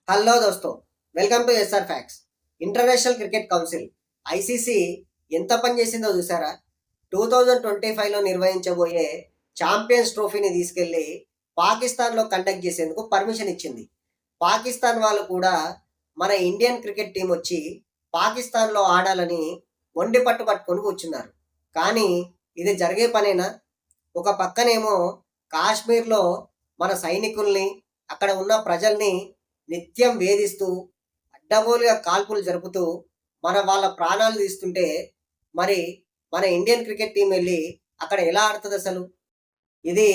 Hello దోస్తో, welcome to SR Facts. International Cricket Council ICC ఎంత పని చేసిందో చూసారా? 2025లో నిర్వహించబోయే ఛాంపియన్స్ ట్రోఫీని తీసుకెళ్లి పాకిస్తాన్లో కండక్ట్ చేసేందుకు పర్మిషన్ ఇచ్చింది. పాకిస్తాన్ వాళ్ళు కూడా మన ఇండియన్ క్రికెట్ టీం వచ్చి పాకిస్తాన్లో ఆడాలని మొండి పట్టుకొని కూర్చున్నారు. కానీ ఇది జరిగే పనేనా? ఒక పక్కనేమో కాశ్మీర్లో మన సైనికుల్ని, అక్కడ ఉన్న ప్రజల్ని నిత్యం వేధిస్తూ అడ్డగోలుగా కాల్పులు జరుపుతూ వాళ్ళ ప్రాణాలు తీస్తుంటే, మరి మన ఇండియన్ క్రికెట్ టీం వెళ్ళి అక్కడ ఎలా ఆడుతుంది అసలు? ఇది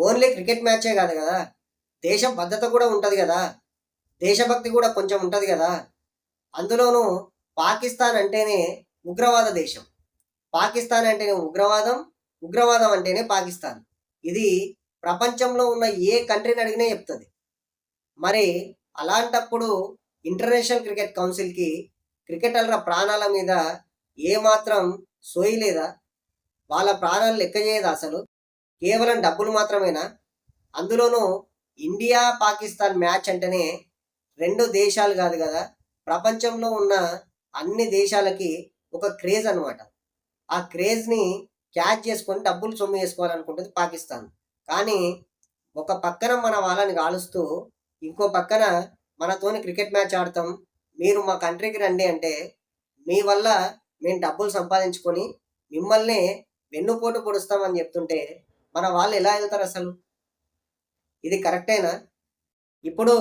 ఓన్లీ క్రికెట్ మ్యాచే కాదు కదా, దేశ భద్రత కూడా ఉంటుంది కదా, దేశభక్తి కూడా కొంచెం ఉంటుంది కదా. అందులోనూ పాకిస్తాన్ అంటేనే ఉగ్రవాద దేశం, పాకిస్తాన్ అంటేనే ఉగ్రవాదం, ఉగ్రవాదం అంటేనే పాకిస్తాన్. ఇది ప్రపంచంలో ఉన్న ఏ కంట్రీని అడిగినా చెప్తుంది. మరి అలాంటప్పుడు ఇంటర్నేషనల్ క్రికెట్ కౌన్సిల్కి క్రికెటర్ల ప్రాణాల మీద ఏమాత్రం సోయి లేదా? వాళ్ళ ప్రాణాలు లెక్క చేయదా అసలు? కేవలం డబ్బులు మాత్రమేనా? అందులోనూ ఇండియా పాకిస్తాన్ మ్యాచ్ అంటేనే రెండు దేశాలు కాదు కదా, ప్రపంచంలో ఉన్న అన్ని దేశాలకి ఒక క్రేజ్ అనమాట. ఆ క్రేజ్ని క్యాచ్ చేసుకొని డబ్బులు సొమ్ము చేసుకోవాలనుకుంటుంది పాకిస్తాన్. కానీ ఒక పక్కన మన వాళ్ళని కాలుస్తూ, ఇంకో పక్కన మనతోని క్రికెట్ మ్యాచ్ ఆడతాం, మీరు మా కంట్రీకి రండి అంటే, మీ వల్ల మేము డబ్బులు సంపాదించుకొని మిమ్మల్ని వెన్నుపోటు పొడుస్తామని చెప్తుంటే మన వాళ్ళు ఎలా వెళ్తారు అసలు? ఇది కరెక్టేనా? ఇప్పుడు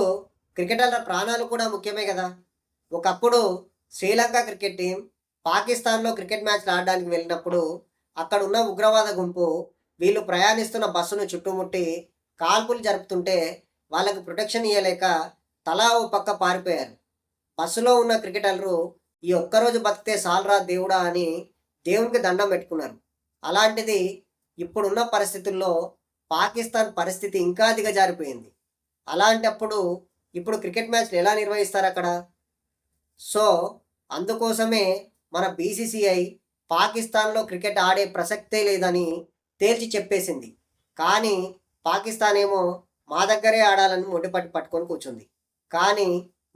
క్రికెటర్ల ప్రాణాలు కూడా ముఖ్యమే కదా. ఒకప్పుడు శ్రీలంక క్రికెట్ టీం పాకిస్తాన్లో క్రికెట్ మ్యాచ్లు ఆడడానికి వెళ్ళినప్పుడు అక్కడ ఉన్న ఉగ్రవాద గుంపు వీళ్ళు ప్రయాణిస్తున్న బస్సును చుట్టుముట్టి కాల్పులు జరుపుతుంటే వాళ్ళకి ప్రొటెక్షన్ ఇవ్వలేక తలా ఓ పక్క పారిపోయారు. బస్సులో ఉన్న క్రికెటర్లు ఈ ఒక్కరోజు బతికితే సాల్రా దేవుడా అని దేవునికి దండం పెట్టుకున్నారు. అలాంటిది ఇప్పుడున్న పరిస్థితుల్లో పాకిస్తాన్ పరిస్థితి ఇంకా దిగజారిపోయింది. అలాంటప్పుడు ఇప్పుడు క్రికెట్ మ్యాచ్లు ఎలా నిర్వహిస్తారు అక్కడ? సో అందుకోసమే మన బీసీసీఐ పాకిస్తాన్లో క్రికెట్ ఆడే ప్రసక్తే లేదని తేల్చి చెప్పేసింది. కానీ పాకిస్తాన్ ఏమో మా దగ్గరే ఆడాలని పట్టుకొని కూర్చుంది. కానీ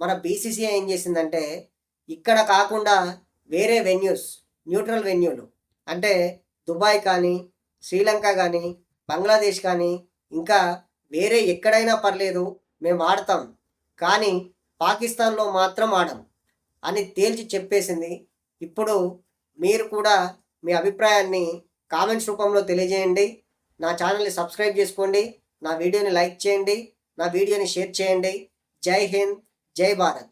మన బీసీసీఐ ఏం చేసిందంటే, ఇక్కడ కాకుండా వేరే వెన్యూస్, న్యూట్రల్ వెన్యూలు అంటే దుబాయ్ కానీ, శ్రీలంక కానీ, బంగ్లాదేశ్ కానీ, ఇంకా వేరే ఎక్కడైనా పర్లేదు మేము ఆడతాం, కానీ పాకిస్తాన్లో మాత్రం ఆడం అని తేల్చి చెప్పేసింది. ఇప్పుడు మీరు కూడా మీ అభిప్రాయాన్ని కామెంట్స్ రూపంలో తెలియజేయండి. నా ఛానల్ని సబ్స్క్రైబ్ చేసుకోండి, నా వీడియోని లైక్ చేయండి, నా వీడియోని షేర్ చేయండి. జై హింద్, జై భారత్.